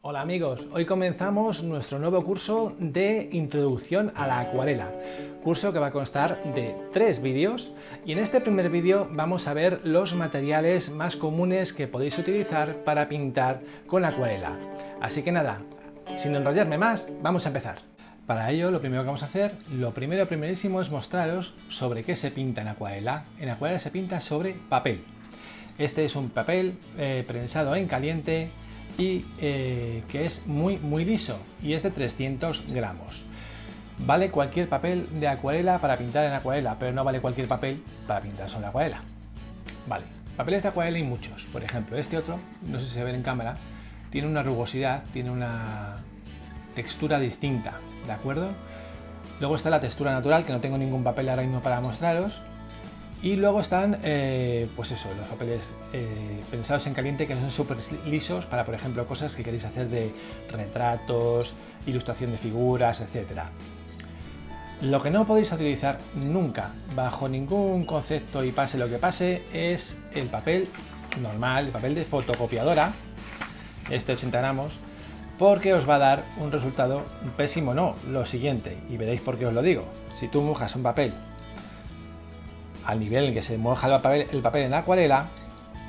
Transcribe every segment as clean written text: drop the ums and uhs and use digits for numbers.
Hola amigos, hoy comenzamos nuestro nuevo curso de Introducción a la Acuarela, curso que va a constar de 3 vídeos y en este primer vídeo vamos a ver los materiales más comunes que podéis utilizar para pintar con acuarela. Así que nada, sin enrollarme más, vamos a empezar. Para ello lo primero que vamos a hacer, primerísimo es mostraros sobre qué se pinta en acuarela. En acuarela se pinta sobre papel. Este es un papel prensado en caliente y que es muy liso y es de 300 gramos. Vale cualquier papel de acuarela para pintar en acuarela, pero no vale cualquier papel para pintar sobre acuarela. Vale, papeles de acuarela hay muchos. Por ejemplo, este otro, no sé si se ve en cámara, tiene una rugosidad, tiene una textura distinta, ¿de acuerdo? Luego está la textura natural, que no tengo ningún papel ahora mismo para mostraros. Y luego están, pues eso, los papeles pensados en caliente, que son súper lisos para, por ejemplo, cosas que queréis hacer de retratos, ilustración de figuras, etc. Lo que no podéis utilizar nunca, bajo ningún concepto y pase lo que pase, es el papel normal, el papel de fotocopiadora, este 80 gramos, porque os va a dar un resultado pésimo. No, lo siguiente, y veréis por qué os lo digo. Si tú mojas un papel al nivel en que se moja el papel en la acuarela,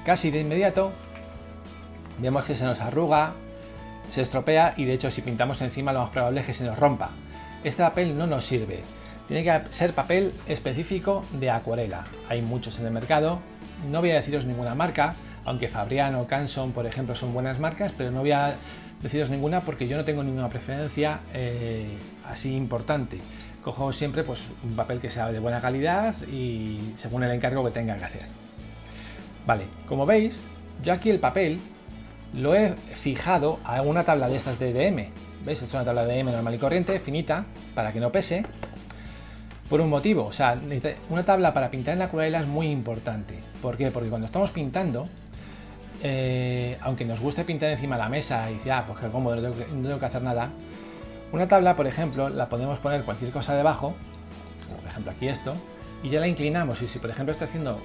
casi de inmediato vemos que se nos arruga, se estropea y de hecho si pintamos encima lo más probable es que se nos rompa. Este papel no nos sirve, tiene que ser papel específico de acuarela. Hay muchos en el mercado, no voy a deciros ninguna marca, aunque Fabrián o Canson por ejemplo son buenas marcas, pero no voy a deciros ninguna porque yo no tengo ninguna preferencia así importante. Cojo siempre pues, un papel que sea de buena calidad y según el encargo que tenga que hacer. Vale, como veis, yo aquí el papel lo he fijado a una tabla de estas de DM. ¿Veis? Es una tabla de DM normal y corriente, finita, para que no pese. Por un motivo, o sea, una tabla para pintar en la acuarela es muy importante. ¿Por qué? Porque cuando estamos pintando, aunque nos guste pintar encima de la mesa y decir, pues que cómodo, no tengo que hacer nada. Una tabla, por ejemplo, la podemos poner cualquier cosa debajo, como por ejemplo aquí esto, y ya la inclinamos. Y si por ejemplo estoy haciendo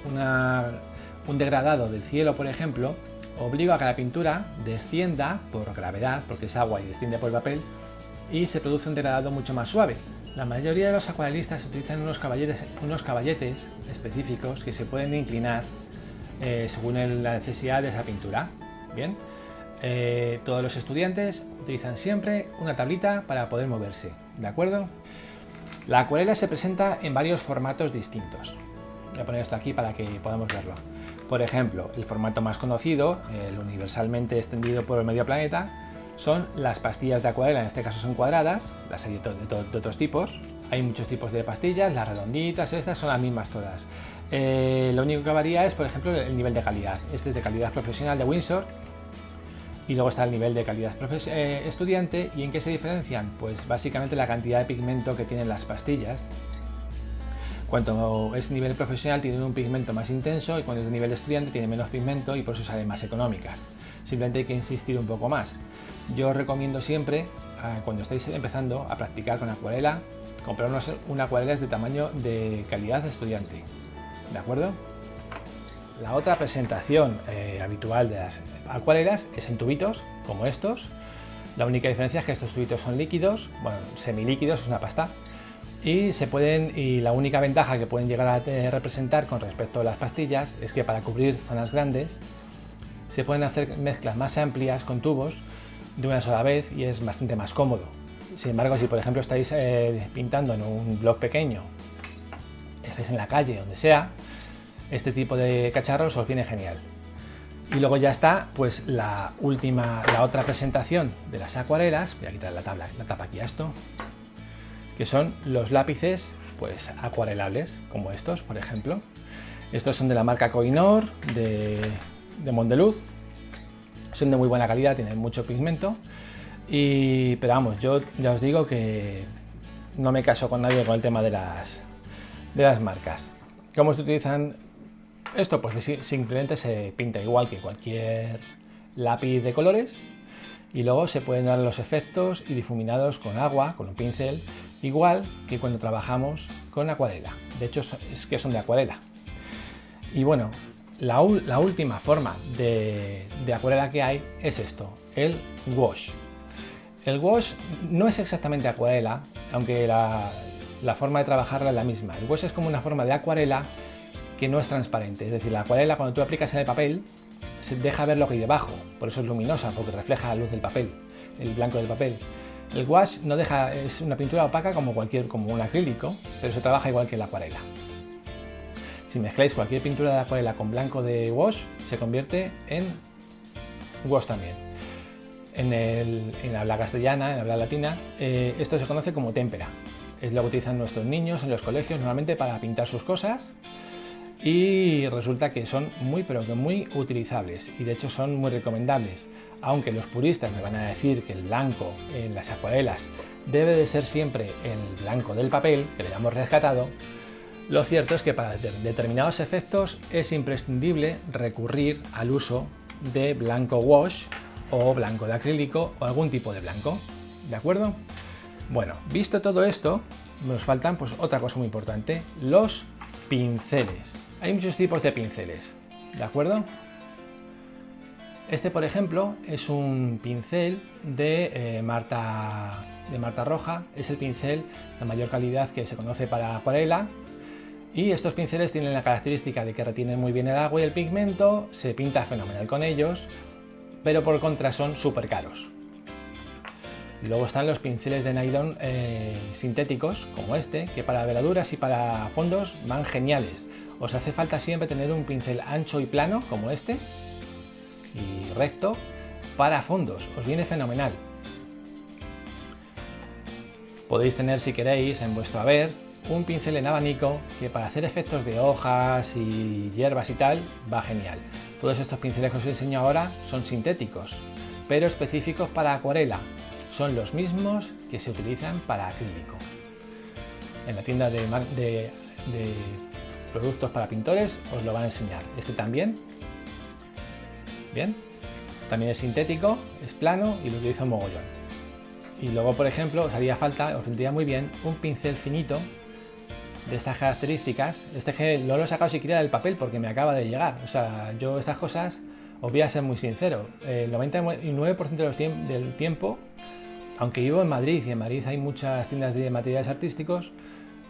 un degradado del cielo, por ejemplo, obligo a que la pintura descienda por gravedad, porque es agua y desciende por el papel, y se produce un degradado mucho más suave. La mayoría de los acuarelistas utilizan unos caballetes específicos que se pueden inclinar según la necesidad de esa pintura. Bien. Todos los estudiantes utilizan siempre una tablita para poder moverse, ¿de acuerdo? La acuarela se presenta en varios formatos distintos. Voy a poner esto aquí para que podamos verlo. Por ejemplo, el formato más conocido, el universalmente extendido por el medio planeta, son las pastillas de acuarela, en este caso son cuadradas, las hay de otros tipos. Hay muchos tipos de pastillas, las redonditas, estas son las mismas todas. Lo único que varía es, por ejemplo, el nivel de calidad. Este es de calidad profesional de Winsor. Y luego está el nivel de calidad estudiante. ¿Y en qué se diferencian? Pues básicamente la cantidad de pigmento que tienen las pastillas. Cuanto es nivel profesional tiene un pigmento más intenso y cuando es de nivel estudiante tiene menos pigmento y por eso salen más económicas. Simplemente hay que insistir un poco más. Yo os recomiendo siempre, cuando estáis empezando a practicar con acuarela, comprar una acuarela de tamaño de calidad estudiante. ¿De acuerdo? La otra presentación habitual de las acuarelas es en tubitos, como estos. La única diferencia es que estos tubitos son líquidos, bueno, semilíquidos, es una pasta. Y la única ventaja que pueden llegar a representar con respecto a las pastillas es que para cubrir zonas grandes se pueden hacer mezclas más amplias con tubos de una sola vez y es bastante más cómodo. Sin embargo, si por ejemplo estáis pintando en un bloc pequeño, estáis en la calle, donde sea, este tipo de cacharros os viene genial. Y luego ya está pues la otra presentación de las acuarelas. Voy a quitar la tapa aquí a esto, que son los lápices pues acuarelables, como estos, por ejemplo. Estos son de la marca Koh-i-Noor, de Mondeluz. Son de muy buena calidad, tienen mucho pigmento. Pero vamos, yo ya os digo que no me caso con nadie con el tema de las marcas. ¿Cómo se utilizan? Esto pues simplemente se pinta igual que cualquier lápiz de colores y luego se pueden dar los efectos y difuminados con agua, con un pincel, igual que cuando trabajamos con acuarela. De hecho es que son de acuarela. Y bueno, la última forma de acuarela que hay es esto, el wash. El wash no es exactamente acuarela, aunque la forma de trabajarla es la misma. El wash es como una forma de acuarela que no es transparente, es decir, la acuarela cuando tú aplicas en el papel se deja ver lo que hay debajo, por eso es luminosa, porque refleja la luz del papel, el blanco del papel. El wash no deja, es una pintura opaca como un acrílico, pero se trabaja igual que la acuarela. Si mezcláis cualquier pintura de acuarela con blanco de wash, se convierte en wash también. En habla castellana, en habla latina, esto se conoce como témpera. Es lo que utilizan nuestros niños en los colegios normalmente para pintar sus cosas y resulta que son pero que muy utilizables y de hecho son muy recomendables. Aunque los puristas me van a decir que el blanco en las acuarelas debe de ser siempre el blanco del papel, que le hayamos rescatado, lo cierto es que para determinados efectos es imprescindible recurrir al uso de blanco wash o blanco de acrílico o algún tipo de blanco, ¿de acuerdo? Bueno, visto todo esto, nos faltan pues otra cosa muy importante, los pinceles. Hay muchos tipos de pinceles, ¿de acuerdo? Este, por ejemplo, es un pincel de Marta Roja, es el pincel de mayor calidad que se conoce para acuarela. Y estos pinceles tienen la característica de que retienen muy bien el agua y el pigmento, se pinta fenomenal con ellos, pero por contra son súper caros. Luego están los pinceles de nylon sintéticos, como este, que para veladuras y para fondos van geniales. Os hace falta siempre tener un pincel ancho y plano, como este, y recto, para fondos, os viene fenomenal. Podéis tener, si queréis, en vuestro haber, un pincel en abanico que para hacer efectos de hojas y hierbas y tal va genial. Todos estos pinceles que os enseño ahora son sintéticos, pero específicos para acuarela. Son los mismos que se utilizan para acrílico. En la tienda de productos para pintores os lo van a enseñar. Este también. Bien. También es sintético, es plano y lo utilizo en mogollón. Y luego, por ejemplo, os vendría muy bien un pincel finito de estas características. Este que no lo he sacado siquiera del papel porque me acaba de llegar. O sea, yo estas cosas os voy a ser muy sincero. El 99% del tiempo, aunque vivo en Madrid y en Madrid hay muchas tiendas de materiales artísticos,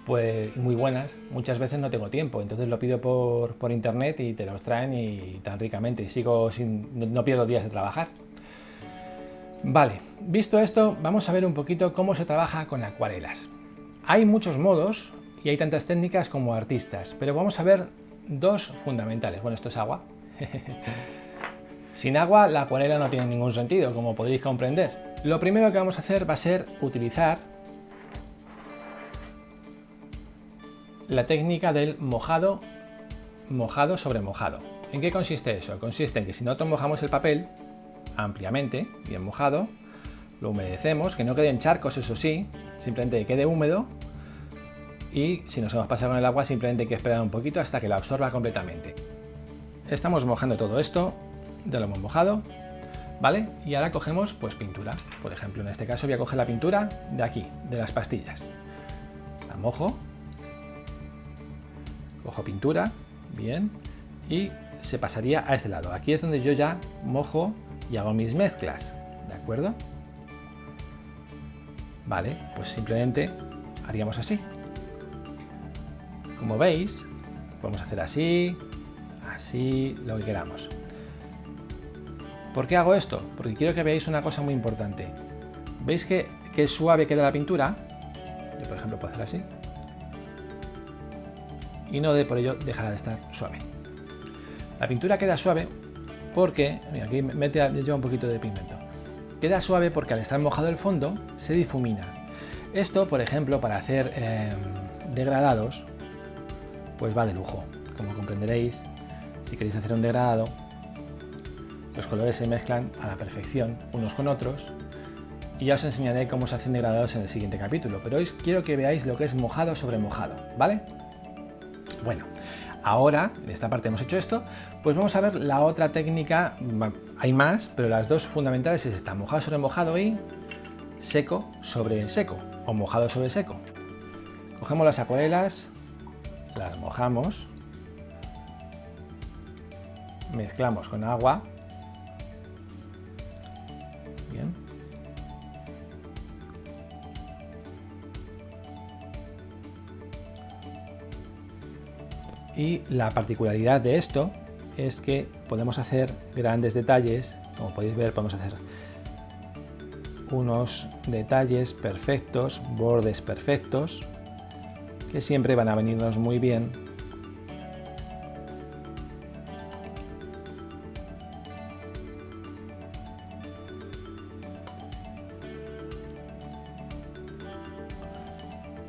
pues muy buenas, muchas veces no tengo tiempo, entonces lo pido por internet y te los traen y tan ricamente, y no pierdo días de trabajar. Vale, visto esto, vamos a ver un poquito cómo se trabaja con acuarelas. Hay muchos modos y hay tantas técnicas como artistas, pero vamos a ver dos fundamentales. Bueno, esto es agua. Sin agua la acuarela no tiene ningún sentido, como podéis comprender. Lo primero que vamos a hacer va a ser utilizar la técnica del mojado sobre mojado. ¿En qué consiste eso? Consiste en que si nosotros mojamos el papel ampliamente, bien mojado, lo humedecemos, que no queden charcos, eso sí, simplemente que quede húmedo, y si nos hemos pasado con el agua simplemente hay que esperar un poquito hasta que lo absorba completamente. Estamos mojando todo esto, ya lo hemos mojado, ¿vale? Y ahora cogemos pues pintura. Por ejemplo, en este caso voy a coger la pintura de aquí, de las pastillas. La mojo, cojo pintura, bien, y se pasaría a este lado. Aquí es donde yo ya mojo y hago mis mezclas, ¿de acuerdo? Vale, pues simplemente haríamos así. Como veis, podemos hacer así, así, lo que queramos. ¿Por qué hago esto? Porque quiero que veáis una cosa muy importante. ¿Veis que suave queda la pintura? Yo, por ejemplo, puedo hacer así. Y no por ello dejará de estar suave. La pintura queda suave porque, mira, aquí lleva un poquito de pigmento. Queda suave porque al estar mojado el fondo se difumina. Esto, por ejemplo, para hacer degradados, pues va de lujo. Como comprenderéis, si queréis hacer un degradado, los colores se mezclan a la perfección unos con otros y ya os enseñaré cómo se hacen degradados en el siguiente capítulo, pero hoy quiero que veáis lo que es mojado sobre mojado, ¿vale? Bueno, ahora, en esta parte hemos hecho esto, pues vamos a ver la otra técnica. Hay más, pero las dos fundamentales es esta, mojado sobre mojado y seco sobre seco, o mojado sobre seco. Cogemos las acuarelas, las mojamos mezclamos con agua. Bien. Y la particularidad de esto es que podemos hacer grandes detalles. Como podéis ver, podemos hacer unos detalles perfectos, bordes perfectos, que siempre van a venirnos muy bien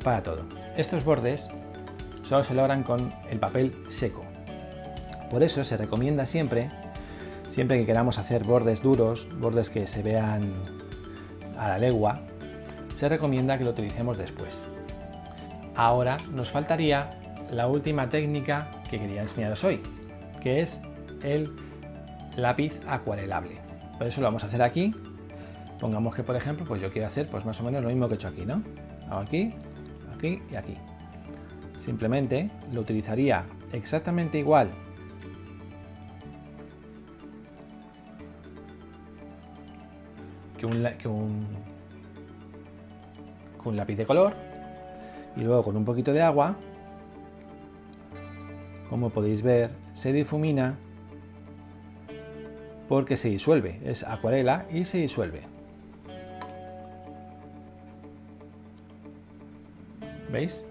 para todo. Estos bordes solo se logran con el papel seco. Por eso se recomienda siempre que queramos hacer bordes duros, bordes que se vean a la legua, se recomienda que lo utilicemos después. Ahora nos faltaría la última técnica que quería enseñaros hoy, que es el lápiz acuarelable. Por eso lo vamos a hacer aquí. Pongamos que, por ejemplo, pues yo quiero hacer pues más o menos lo mismo que he hecho aquí, ¿no? Hago aquí, aquí y aquí. Simplemente lo utilizaría exactamente igual que un lápiz de color, y luego con un poquito de agua, como podéis ver, se difumina porque se disuelve, es acuarela y se disuelve. ¿Veis?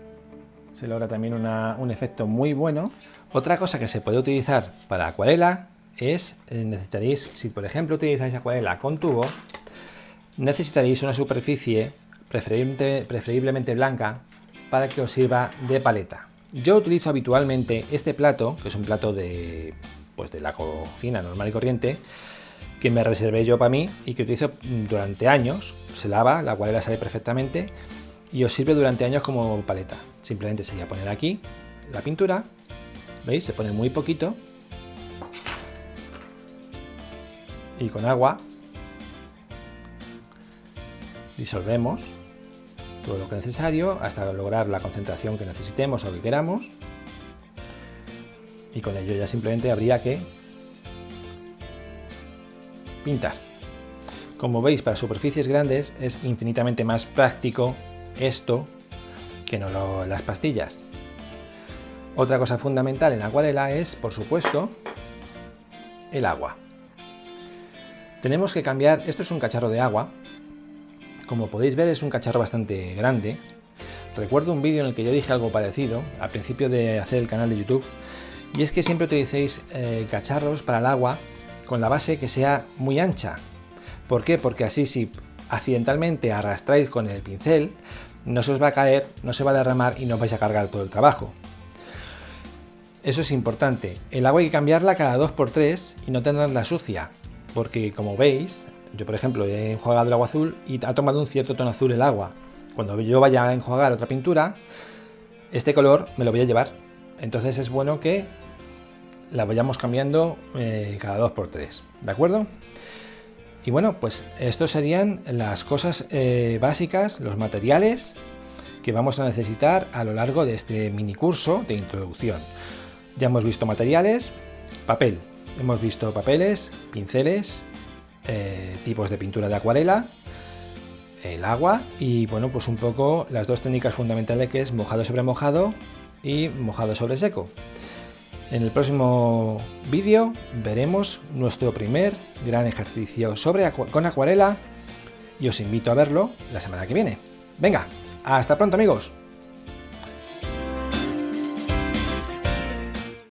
Se logra también un efecto muy bueno. Otra cosa que se puede utilizar para acuarela es, necesitaréis, si por ejemplo utilizáis acuarela con tubo, necesitaréis una superficie preferiblemente blanca para que os sirva de paleta. Yo utilizo habitualmente este plato, que es un plato de la cocina normal y corriente, que me reservé yo para mí y que utilizo durante años. Se lava, la acuarela sale perfectamente y os sirve durante años como paleta. Simplemente sería poner aquí la pintura, ¿veis? Se pone muy poquito y con agua disolvemos todo lo que es necesario hasta lograr la concentración que necesitemos o que queramos, y con ello ya simplemente habría que pintar. Como veis, para superficies grandes es infinitamente más práctico esto que no las pastillas. Otra cosa fundamental en acuarela es, por supuesto, el agua. Tenemos que cambiar, esto es un cacharro de agua. Como podéis ver, es un cacharro bastante grande. Recuerdo un vídeo en el que yo dije algo parecido al principio de hacer el canal de YouTube, y es que siempre utilicéis cacharros para el agua con la base que sea muy ancha. ¿Por qué? Porque así, si accidentalmente arrastráis con el pincel, no se os va a caer, no se va a derramar y no os vais a cargar todo el trabajo. Eso es importante. El agua hay que cambiarla cada 2×3 y no tenerla sucia, porque como veis, yo por ejemplo he enjuagado el agua azul y ha tomado un cierto tono azul el agua. Cuando yo vaya a enjuagar otra pintura, este color me lo voy a llevar. Entonces es bueno que la vayamos cambiando cada 2×3, ¿de acuerdo? Y bueno, pues estos serían las cosas básicas, los materiales que vamos a necesitar a lo largo de este mini curso de introducción. Ya hemos visto materiales, papel, hemos visto papeles, pinceles, tipos de pintura de acuarela, el agua y bueno, pues un poco las dos técnicas fundamentales, que es mojado sobre mojado y mojado sobre seco. En el próximo vídeo veremos nuestro primer gran ejercicio con acuarela y os invito a verlo la semana que viene. Venga, hasta pronto amigos.